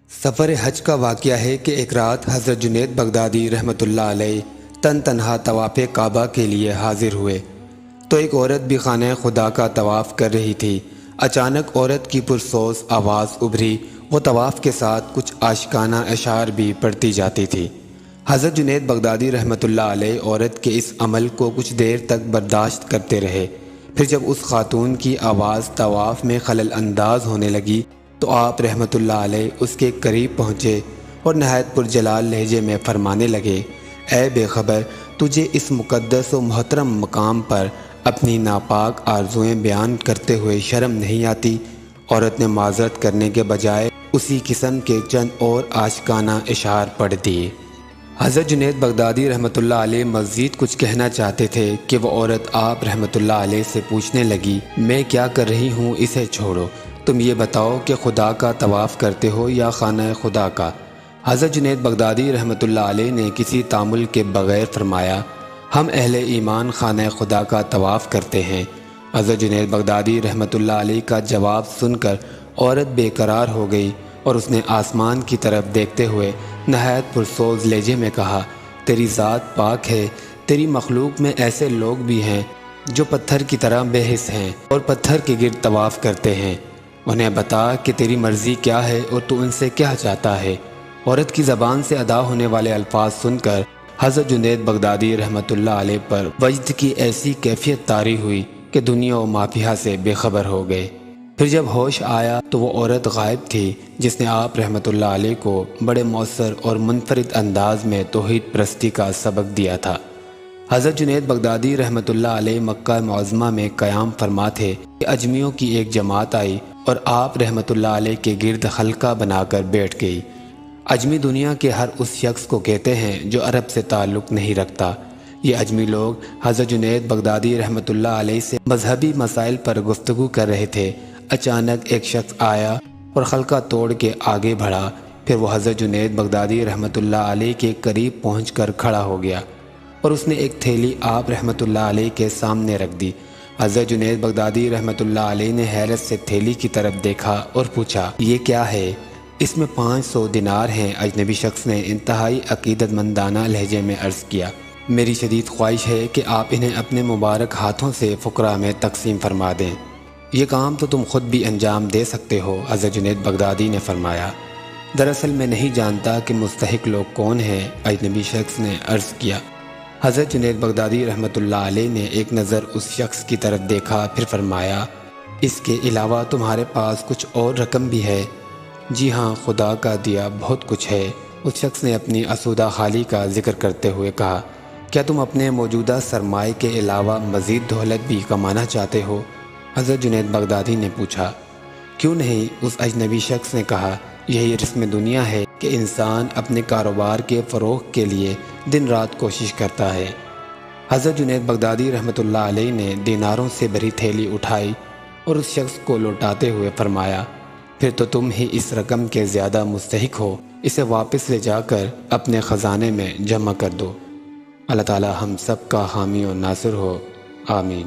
سفر حج کا واقعہ ہے کہ ایک رات حضرت جنید بغدادی رحمۃ اللہ علیہ تنہا طواف کعبہ کے لیے حاضر ہوئے تو ایک عورت بھی خانہ خدا کا طواف کر رہی تھی۔ اچانک عورت کی پرسوز آواز ابھری، وہ طواف کے ساتھ کچھ عاشقانہ اشعار بھی پڑھتی جاتی تھی۔ حضرت جنید بغدادی رحمۃ اللہ علیہ عورت کے اس عمل کو کچھ دیر تک برداشت کرتے رہے۔ پھر جب اس خاتون کی آواز طواف میں خلل انداز ہونے لگی تو آپ رحمۃ اللہ علیہ اس کے قریب پہنچے اور نہایت پرجلال لہجے میں فرمانے لگے، اے بے خبر، تجھے اس مقدس و محترم مقام پر اپنی ناپاک آرزوئیں بیان کرتے ہوئے شرم نہیں آتی؟ عورت نے معذرت کرنے کے بجائے اسی قسم کے چند اور عاشقانہ اشعار پڑھ دیے۔ حضرت جنید بغدادی رحمۃ اللہ علیہ مزید کچھ کہنا چاہتے تھے کہ وہ عورت آپ رحمۃ اللہ علیہ سے پوچھنے لگی، میں کیا کر رہی ہوں، اسے چھوڑو، تم یہ بتاؤ کہ خدا کا طواف کرتے ہو یا خانہ خدا کا؟ حضرت جنید بغدادی رحمۃ اللہ علیہ نے کسی تعامل کے بغیر فرمایا، ہم اہل ایمان خانہ خدا کا طواف کرتے ہیں۔ حضرت جنید بغدادی رحمۃ اللہ علیہ کا جواب سن کر عورت بے قرار ہو گئی اور اس نے آسمان کی طرف دیکھتے ہوئے نہایت پرسوز لہجے میں کہا، تیری ذات پاک ہے، تیری مخلوق میں ایسے لوگ بھی ہیں جو پتھر کی طرح بے حس ہیں اور پتھر کے گرد طواف کرتے ہیں، انہیں بتا کہ تیری مرضی کیا ہے اور تو ان سے کیا چاہتا ہے۔ عورت کی زبان سے ادا ہونے والے الفاظ سن کر حضرت جنید بغدادی رحمۃ اللہ علیہ پر وجد کی ایسی کیفیت طاری ہوئی کہ دنیا و مافیہا سے بے خبر ہو گئے۔ پھر جب ہوش آیا تو وہ عورت غائب تھی جس نے آپ رحمۃ اللہ علیہ کو بڑے مؤثر اور منفرد انداز میں توحید پرستی کا سبق دیا تھا۔ حضرت جنید بغدادی رحمۃ اللہ علیہ مکہ معظمہ میں قیام فرما تھے کہ اجمیوں کی ایک جماعت آئی اور آپ رحمۃ اللہ علیہ کے گرد حلقہ بنا کر بیٹھ گئی۔ اجمی دنیا کے ہر اس شخص کو کہتے ہیں جو عرب سے تعلق نہیں رکھتا۔ یہ اجمی لوگ حضرت جنید بغدادی رحمۃ اللہ علیہ سے مذہبی مسائل پر گفتگو کر رہے تھے۔ اچانک ایک شخص آیا اور حلقہ توڑ کے آگے بڑھا، پھر وہ حضرت جنید بغدادی رحمۃ اللہ علیہ کے قریب پہنچ کر کھڑا ہو گیا اور اس نے ایک تھیلی آپ رحمۃ اللہ علیہ کے سامنے رکھ دی۔ حضرت جنید بغدادی رحمۃ اللہ علیہ نے حیرت سے تھیلی کی طرف دیکھا اور پوچھا، یہ کیا ہے؟ اس میں 500 دینار ہیں۔ اجنبی شخص نے انتہائی عقیدت مندانہ لہجے میں عرض کیا، میری شدید خواہش ہے کہ آپ انہیں اپنے مبارک ہاتھوں سے فقراء میں تقسیم فرما دیں۔ یہ کام تو تم خود بھی انجام دے سکتے ہو، حضرت جنید بغدادی نے فرمایا۔ دراصل میں نہیں جانتا کہ مستحق لوگ کون ہیں، اجنبی شخص نے عرض کیا۔ حضرت جنید بغدادی رحمۃ اللہ علیہ نے ایک نظر اس شخص کی طرف دیکھا، پھر فرمایا، اس کے علاوہ تمہارے پاس کچھ اور رقم بھی ہے؟ جی ہاں، خدا کا دیا بہت کچھ ہے، اس شخص نے اپنی اسودہ حالی کا ذکر کرتے ہوئے کہا، کیا تم اپنے موجودہ سرمائے کے علاوہ مزید دولت بھی کمانا چاہتے ہو؟ حضرت جنید بغدادی نے پوچھا، کیوں نہیں؟ اس اجنبی شخص نے کہا، یہی رسم دنیا ہے کہ انسان اپنے کاروبار کے فروغ کے لیے دن رات کوشش کرتا ہے۔ حضرت جنید بغدادی رحمۃ اللہ علیہ نے دیناروں سے بھری تھیلی اٹھائی اور اس شخص کو لوٹاتے ہوئے فرمایا، پھر تو تم ہی اس رقم کے زیادہ مستحق ہو، اسے واپس لے جا کر اپنے خزانے میں جمع کر دو۔ اللہ تعالی ہم سب کا حامی و ناصر ہو، آمین۔